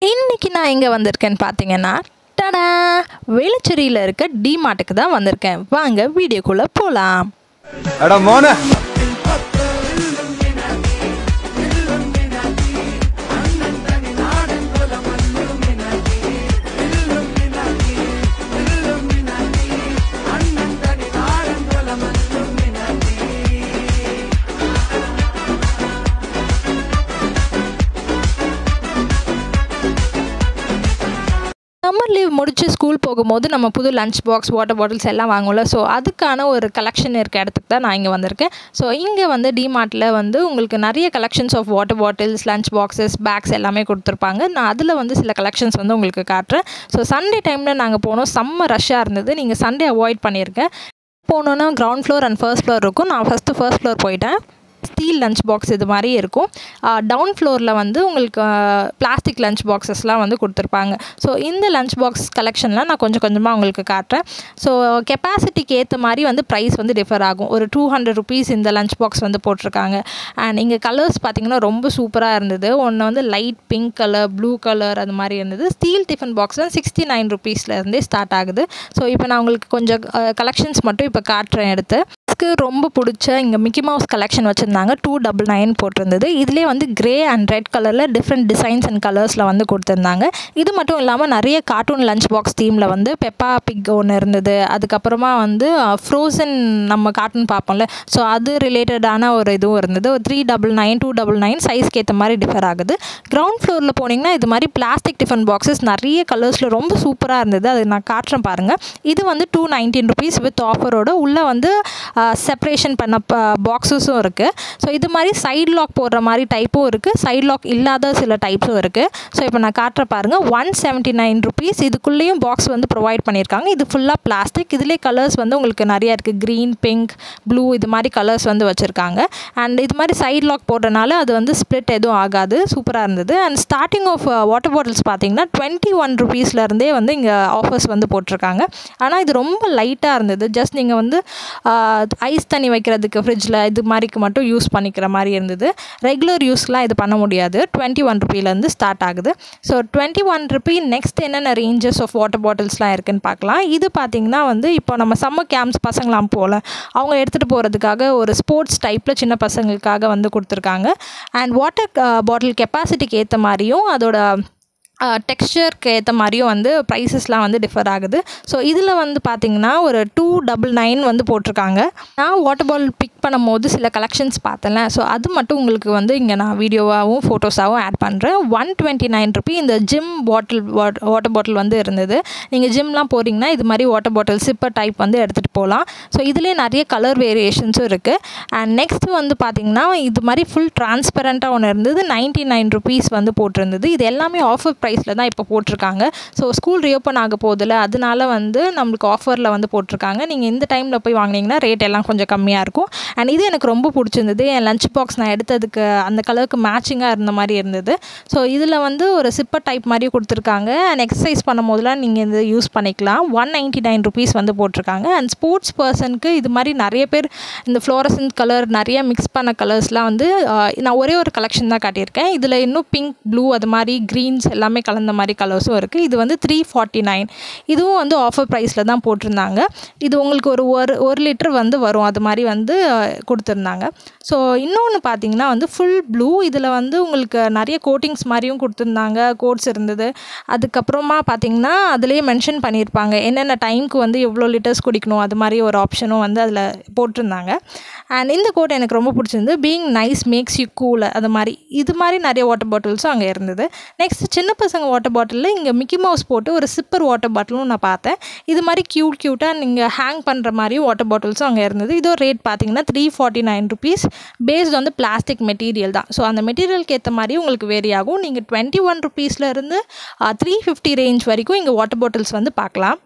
இன்னைக்கு நான் எங்கே வந்திருக்கேன்னு பார்த்தீங்கன்னா, டடா! வேளச்சேரியில் இருக்க டிமார்ட்டுக்கு தான் வந்திருக்கேன். வாங்க வீடியோக்குள்ளே போகலாம். அட மோனே, சம்மர் லீவ் முடிச்சு ஸ்கூல் போகும்போது நம்ம புது லஞ்ச் பாக்ஸ், வாட்டர் பாட்டில்ஸ் எல்லாம் வாங்குவோம்ல. ஸோ அதுக்கான ஒரு கலெக்ஷன் இருக்க இடத்துக்கு தான் நான் இங்கே வந்திருக்கேன். ஸோ இங்கே வந்து டிமார்ட்டில் வந்து உங்களுக்கு நிறைய collections of water bottles, lunch boxes, bags எல்லாமே கொடுத்துருப்பாங்க. நான் அதில் வந்து சில கலெக்ஷன்ஸ் வந்து உங்களுக்கு காட்டுறேன். ஸோ சண்டே டைமில் நாங்கள் போனோம். செம்ம ரஷ்ஷாக இருந்தது. நீங்கள் சண்டே அவாய்ட் பண்ணியிருக்கேன். போனோன்னா ground floor and first floor இருக்கும். நான் ஃபஸ்ட்டு ஃபர்ஸ்ட் ஃப்ளோர் போயிட்டேன். ஸ்டீல் லஞ்ச் பாக்ஸ் இது மாதிரி இருக்கும். டவுன் ஃப்ளோரில் வந்து உங்களுக்கு பிளாஸ்டிக் லஞ்ச் பாக்ஸஸ்லாம் வந்து கொடுத்துருப்பாங்க. ஸோ இந்த லஞ்ச் பாக்ஸ் கலெக்ஷன்லாம் நான் கொஞ்சம் கொஞ்சமாக உங்களுக்கு காட்டுறேன். ஸோ கெப்பாசிட்டிக்கு ஏற்ற மாதிரி வந்து ப்ரைஸ் வந்து டிஃபர் ஆகும். ஒரு 200 ருபீஸ் இந்த லஞ்ச் பாக்ஸ் வந்து போட்டிருக்காங்க. அண்ட் இங்கே கலர்ஸ் பார்த்திங்கன்னா ரொம்ப சூப்பராக இருந்தது. ஒன்று வந்து light pink colour, blue colour அது மாதிரி இருந்தது. ஸ்டீல் டிஃபன் பாக்ஸ் தான் 69 ருபீஸ்லேருந்தே ஸ்டார்ட் ஆகுது. ஸோ இப்போ நான் உங்களுக்கு கொஞ்சம் கலெக்ஷன்ஸ் மட்டும் இப்போ காட்டுறேன் எடுத்து. ரொம்ப பிடிச்ச இங்கே மிக்கி மவுஸ் கலெக்ஷன் வச்சுருந்தாங்க. 299 போட்டிருந்தது. இதிலே வந்து கிரே அண்ட் ரெட் கலரில் டிஃப்ரெண்ட் டிசைன்ஸ் அண்ட் கலர்ஸில் வந்து கொடுத்துருந்தாங்க. இது மட்டும் இல்லாமல் நிறைய கார்ட்டூன் லஞ்ச் பாக்ஸ் தீமில் வந்து பெப்பா பிக் ஒன்று இருந்தது. அதுக்கப்புறமா வந்து ஃப்ரோசன் நம்ம கார்ட்டூன் பார்ப்போம்ல, ஸோ அது ரிலேட்டடான ஒரு இதுவும் இருந்தது. ஒரு 399, 299 சைஸ்க்கு ஏற்ற மாதிரி டிஃபர் ஆகுது. கிரவுண்ட் ஃப்ளோரில் போனீங்கன்னா இது மாதிரி பிளாஸ்டிக் டிஃபன் பாக்ஸஸ் நிறைய கலர்ஸில் ரொம்ப சூப்பராக இருந்தது. அது நான் காட்டுறேன் பாருங்கள். இது வந்து 219 ருபீஸ் வித் ஆஃபரோட உள்ளே வந்து செப்ரேஷன் பண்ண பாக்ஸஸும் இருக்குது. ஸோ இது மாதிரி சைட் லாக் போடுற மாதிரி டைப்பும் இருக்குது, சைட் லாக் இல்லாத சில டைப்ஸும் இருக்குது. ஸோ இப்போ நான் காட்டுற பாருங்கள். 179 ருபீஸ். இதுக்குள்ளேயும் பாக்ஸ் வந்து ப்ரொவைட் பண்ணியிருக்காங்க. இது ஃபுல்லாக பிளாஸ்டிக். இதிலே கலர்ஸ் வந்து உங்களுக்கு நிறையா இருக்குது. க்ரீன், பிங்க், ப்ளூ இது மாதிரி கலர்ஸ் வந்து வச்சுருக்காங்க. அண்ட் இது மாதிரி சைட் லாக் போடுறனால அது வந்து ஸ்ப்ளிட் எதுவும் ஆகாது. சூப்பராக இருந்தது. And starting of water bottles பார்த்தீங்கன்னா 21 ருபீஸ்லேருந்தே வந்து இங்கே ஆஃபர்ஸ் வந்து போட்டிருக்காங்க. ஆனால் இது ரொம்ப லைட்டாக இருந்தது. ஜஸ்ட் நீங்கள் வந்து ஐஸ் தண்ணி வைக்கிறதுக்கு ஃப்ரிட்ஜில் இது மாதிரிக்கு மட்டும் யூஸ் பண்ணிக்கிற மாதிரி இருந்தது. ரெகுலர் யூஸ்லாம் இது பண்ண முடியாது. 21 ருபீலேருந்து ஸ்டார்ட் ஆகுது. So 21 rupee. நெக்ஸ்ட் என்னென்ன ரேஞ்சஸ் ஆஃப் வாட்டர் பாட்டில்ஸ்லாம் இருக்குதுன்னு பார்க்கலாம். இது பார்த்திங்கன்னா வந்து இப்போ நம்ம சம்மர் கேம்ப்ஸ் பசங்களாம் போல் அவங்க எடுத்துகிட்டு போகிறதுக்காக ஒரு ஸ்போர்ட்ஸ் டைப்பில் சின்ன பசங்களுக்காக வந்து கொடுத்துருக்காங்க. அண்ட் வாட்டர் பாட்டில் கெப்பாசிட்டிக்கு ஏற்ற மாதிரியும் அதோட டெக்ஸ்சருக்கு ஏற்ற மாதிரியும் வந்து ப்ரைஸஸ்லாம் வந்து டிஃபர் ஆகுது. ஸோ இதில் வந்து பார்த்திங்கன்னா ஒரு 299 வந்து போட்டிருக்காங்க. நான் வாட்டர் பாட்டில் பிக் பண்ணும்போது சில கலெக்ஷன்ஸ் பார்த்தேன்ல, ஸோ அது மட்டும் உங்களுக்கு வந்து இங்கே நான் வீடியோவாகவும் ஃபோட்டோஸாகவும் ஆட் பண்ணுறேன். 129 ருபீ இந்த ஜிம் வாட்டர் பாட்டில் வந்து இருந்தது. நீங்கள் ஜிம்லாம் போகிறீங்கன்னா இது மாதிரி வாட்டர் பாட்டில் சிப்பர் டைப் வந்து எடுத்துகிட்டு போகலாம். ஸோ இதிலே நிறைய கலர் வேரியேஷன்ஸும் இருக்குது. அண்ட் நெக்ஸ்ட்டு வந்து பார்த்திங்கன்னா இது மாதிரி ஃபுல் டிரான்ஸ்பரண்ட்டாக ஒன்று இருந்தது. 99 ருபீஸ் வந்து போட்டிருந்தது. இது எல்லாமே ஆஃபர் ப்ரைஸில் தான் இப்போ போட்டிருக்காங்க. ஸோ ஸ்கூல் ரீஓப்பன் ஆக போதில்ல, அதனால வந்து நம்மளுக்கு ஆஃபரில் வந்து போட்டிருக்காங்க. நீங்கள் இந்த டைமில் போய் வாங்கினீங்கன்னா ரேட் எல்லாம் கொஞ்சம் கம்மியாக இருக்கும். அண்ட் இது எனக்கு ரொம்ப பிடிச்சிருந்தது. என் லஞ்ச் பாக்ஸ் நான் எடுத்ததுக்கு அந்த கலருக்கு மேட்சிங்காக இருந்த மாதிரி இருந்தது. ஸோ இதில் வந்து ஒரு சிப்பர் டைப் மாதிரி கொடுத்துருக்காங்க. அண்ட் எக்ஸசைஸ் பண்ணும் போதெல்லாம் நீங்கள் இது யூஸ் பண்ணிக்கலாம். 199 ருபீஸ் வந்து போட்டிருக்காங்க. அண்ட் ஸ்போர்ட்ஸ் பர்சனுக்கு இது மாதிரி நிறைய பேர் இந்த ஃப்ளோரசன்ட் கலர் நிறைய மிக்ஸ் பண்ண கலர்ஸ்லாம் வந்து நான் ஒரே ஒரு கலெக்ஷன் தான் காட்டியிருக்கேன். இதில் இன்னும் பிங்க், ப்ளூ அது மாதிரி க்ரீன்ஸ் எல்லாமே கலந்த மாதிரி கலர்ஸும் இருக்குது. இது வந்து 349. இதுவும் வந்து ஆஃபர் ப்ரைஸில் தான் போட்டிருந்தாங்க. இது உங்களுக்கு ஒரு லிட்டர் வந்து வரும். அது மாதிரி வந்து கொடுத்துருந்தாங்க. ஸோ இன்னொன்று பார்த்தீங்கன்னா வந்து ஃபுல் ப்ளூ. இதில் வந்து உங்களுக்கு நிறைய கோட்டிங்ஸ் மாதிரியும் கொடுத்துருந்தாங்க. கோட்ஸ் இருந்தது. அதுக்கப்புறமா பார்த்தீங்கன்னா அதிலேயே மென்ஷன் பண்ணியிருப்பாங்க என்னென்ன டைமுக்கு வந்து எவ்வளோ லிட்டர்ஸ் குடிக்கணும் அது மாதிரி ஒரு ஆப்ஷனும் வந்து அதில் போட்டிருந்தாங்க. அண்ட் இந்த கோட் எனக்கு ரொம்ப பிடிச்சிருந்து. Being nice makes you cool அது மாதிரி இது மாதிரி நிறைய வாட்டர் பாட்டில்ஸும் அங்கே இருந்தது. நெக்ஸ்ட் சின்ன பசங்க வாட்டர் பாட்டிலில் இங்கே மிக்கி மவுஸ் போட்டு ஒரு சிப்பர் வாட்டர் பாட்டிலும் நான் பார்த்தேன். இது மாதிரி க்யூட்டாக நீங்கள் ஹேங் பண்ணுற மாதிரி வாட்டர் பாட்டில்ஸும் அங்கே இருந்தது. இதோ ரேட் பார்த்தீங்கன்னா 349 ருபீஸ். பேஸ்ட் வந்து பிளாஸ்டிக் மெட்டீரியல் தான். ஸோ அந்த மெட்டீரியலுக்கு ஏற்ற மாதிரி உங்களுக்கு வேரி ஆகும். நீங்கள் 21 ருபீஸ்லேருந்து 350 ரேஞ்ச் வரைக்கும் இங்கே வாட்டர் பாட்டில்ஸ் வந்து பார்க்கலாம்.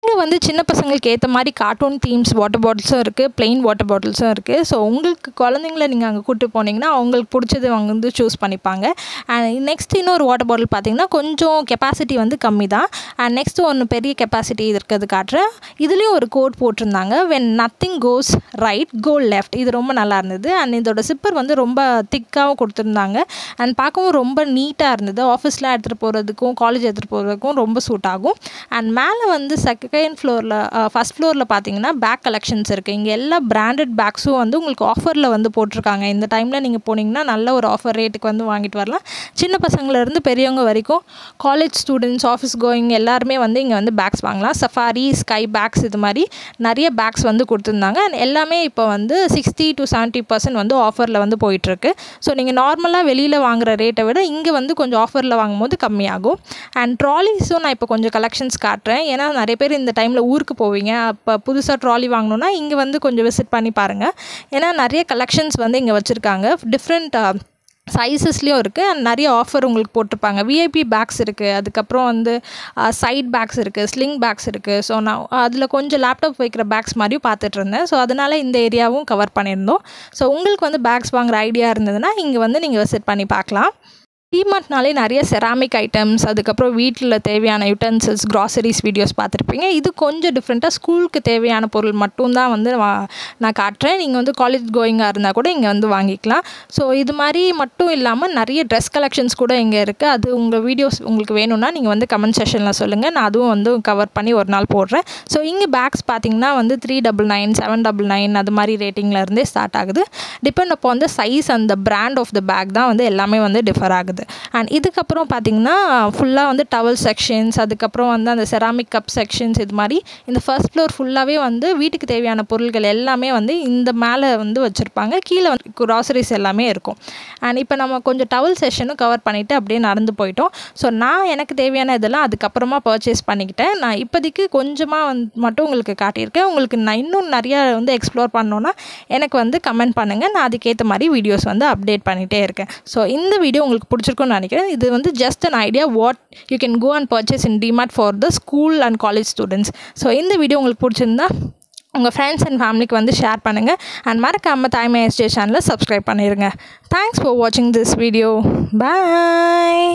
இங்கே வந்து சின்ன பசங்களுக்கு ஏற்ற மாதிரி கார்ட்டூன் தீம்ஸ் வாட்டர் பாட்டில்ஸும் இருக்குது, ப்ளெயின் வாட்டர் பாட்டில்ஸும் இருக்குது. ஸோ உங்களுக்கு குழந்தைங்கள நீங்கள் அங்கே கூப்பிட்டு போனீங்கன்னா அவங்களுக்கு பிடிச்சது அவங்க வந்து சூஸ் பண்ணிப்பாங்க. அண்ட் நெக்ஸ்ட் இன்னொரு வாட்டர் பாட்டில் பார்த்திங்கன்னா கொஞ்சம் கெப்பாசிட்டி வந்து கம்மி தான். அண்ட் நெக்ஸ்ட்டு ஒன்று பெரிய கெப்பாசிட்டி இருக்கிறது காட்டுறேன். இதுலேயும் ஒரு கோட் போட்டிருந்தாங்க, when nothing goes right go left. இது ரொம்ப நல்லா இருந்தது. அண்ட் இதோட சிப்பர் வந்து ரொம்ப திக்காகவும் கொடுத்துருந்தாங்க. அண்ட் பார்க்கவும் ரொம்ப நீட்டாக இருந்தது. ஆஃபீஸில் எடுத்துகிட்டு போகிறதுக்கும் காலேஜ் எடுத்துகிட்டு போகிறதுக்கும் ரொம்ப சூட் ஆகும். அண்ட் மேலே வந்து செகண்ட் ஃப்ளோரில் ஃபஸ்ட் ஃப்ளோரில் பார்த்தீங்கன்னா பேக் கலெக்ஷன்ஸ் இருக்குது. இங்கே எல்லா பிராண்டட் பேக்ஸும் வந்து உங்களுக்கு ஆஃபரில் வந்து போட்டிருக்காங்க. இந்த டைமில் நீங்கள் போனீங்கன்னா நல்ல ஒரு ஆஃபர் ரேட்டுக்கு வந்து வாங்கிட்டு வரலாம். சின்ன பசங்கள்லேருந்து பெரியவங்க வரைக்கும் காலேஜ் ஸ்டூடெண்ட்ஸ், ஆஃபீஸ் கோயிங் எல்லாருமே வந்து இங்கே வந்து பேக்ஸ் வாங்கலாம். சஃபாரி, ஸ்கை பேக்ஸ் இது மாதிரி நிறைய பேக்ஸ் வந்து கொடுத்துருந்தாங்க. அண்ட் எல்லாமே இப்போ வந்து 60 to 70% வந்து ஆஃபரில் வந்து போயிட்டுருக்கு. ஸோ நீங்கள் நார்மலாக வெளியில் வாங்குகிற ரேட்டை விட இங்கே வந்து கொஞ்சம் ஆஃபரில் வாங்கும்போது கம்மியாகும். அண்ட் ட்ராலிஸும் நான் இப்போ கொஞ்சம் கலெக்ஷன்ஸ் காட்டுறேன். ஏன்னா நிறைய பேர் இந்த டைமில் ஊருக்கு போவீங்க, அப்போ புதுசாக ட்ராலி வாங்கணுன்னா இங்கே வந்து கொஞ்சம் விசிட் பண்ணி பாருங்கள். ஏன்னா நிறைய கலெக்ஷன்ஸ் வந்து இங்கே வச்சுருக்காங்க. டிஃப்ரெண்ட் சைஸஸ்லேயும் இருக்குது. அண்ட் நிறைய ஆஃபர் உங்களுக்கு போட்டிருப்பாங்க. விஐபி பேக்ஸ் இருக்குது, அதுக்கப்புறம் வந்து சைட் பேக்ஸ் இருக்குது, ஸ்லிங் பேக்ஸ் இருக்குது. ஸோ நான் அதில் கொஞ்சம் லேப்டாப் வைக்கிற பேக்ஸ் மாதிரியும் பார்த்துட்டு இருந்தேன். ஸோ அதனால் இந்த ஏரியாவும் கவர் பண்ணியிருந்தோம். ஸோ உங்களுக்கு வந்து பேக்ஸ் வாங்குகிற ஐடியா இருந்ததுன்னா இங்கே வந்து நீங்கள் விசிட் பண்ணி பார்க்கலாம். டிமார்ட்னாலே நிறைய செராமிக் ஐட்டம்ஸ், அதுக்கப்புறம் வீட்டில் தேவையான யுட்டென்சில்ஸ், க்ராசரிஸ் வீடியோஸ் பார்த்துருப்பீங்க. இது கொஞ்சம் டிஃப்ரெண்ட்டாக ஸ்கூலுக்கு தேவையான பொருள் மட்டும்தான் வந்து நான் காட்டுறேன். நீங்கள் வந்து காலேஜ் கோயிங்காக இருந்தால் கூட இங்கே வந்து வாங்கிக்கலாம். ஸோ இது மாதிரி மட்டும் இல்லாமல் நிறைய ட்ரெஸ் கலெக்ஷன்ஸ் கூட இங்கே இருக்குது. அது உங்கள் வீடியோஸ் உங்களுக்கு வேணும்னா நீங்கள் வந்து கமெண்ட் செஷனில் சொல்லுங்கள், நான் அதுவும் வந்து கவர் பண்ணி ஒரு நாள் போடுறேன். ஸோ இங்கே பேக்ஸ் பார்த்திங்கன்னா வந்து 399, 799 அது மாதிரி ரேட்டிங்கில் இருந்தே ஸ்டார்ட் ஆகுது. டிபெண்ட் அப்போ வந்து சைஸ் அந்த பிராண்ட் ஆஃப் த பேக் தான் வந்து எல்லாமே வந்து டிஃபர் ஆகுது. அண்ட் இதுக்கப்புறம் பார்த்திங்கன்னா ஃபுல்லாக வந்து டவல் செக்ஷன்ஸ், அதுக்கப்புறம் வந்து அந்த செராமிக் கப் செக்ஷன்ஸ், இது மாதிரி இந்த ஃபர்ஸ்ட் ஃப்ளோர் ஃபுல்லாகவே வந்து வீட்டுக்கு தேவையான பொருட்கள் எல்லாமே வந்து இந்த மேலே வந்து வச்சுருப்பாங்க. கீழே வந்து க்ராசரிஸ் எல்லாமே இருக்கும். அண்ட் இப்போ நம்ம கொஞ்சம் டவல் செஷனும் கவர் பண்ணிவிட்டு அப்படியே நடந்து போயிட்டோம். ஸோ நான் எனக்கு தேவையான இதெல்லாம் அதுக்கப்புறமா பர்ச்சேஸ் பண்ணிக்கிட்டேன். நான் இப்போதைக்கு கொஞ்சமாக மட்டும் உங்களுக்கு காட்டியிருக்கேன். உங்களுக்கு நான் இன்னும் நிறையா வந்து எக்ஸ்ப்ளோர் பண்ணோன்னா எனக்கு வந்து கமெண்ட் பண்ணுங்கள், நான் அதுக்கேற்ற மாதிரி வீடியோஸ் வந்து அப்டேட் பண்ணிகிட்டே இருக்கேன். ஸோ இந்த வீடியோ உங்களுக்கு பிடிச்சிருக்குன்னு நினைக்கிறேன். இது வந்து just an idea what you can go and purchase in DMart for the school and college students. So இந்த வீடியோ உங்களுக்கு பிடிச்சிருந்தா உங்கள் ஃப்ரெண்ட்ஸ் அண்ட் ஃபேமிலிக்கு வந்து ஷேர் பண்ணுங்கள். அண்ட் மறக்காமல் தாய்மை எஸ்டே சேனலை சப்ஸ்கிரைப் பண்ணிடுங்க. தேங்க்ஸ் ஃபார் வாட்சிங் திஸ் வீடியோ. பாய்.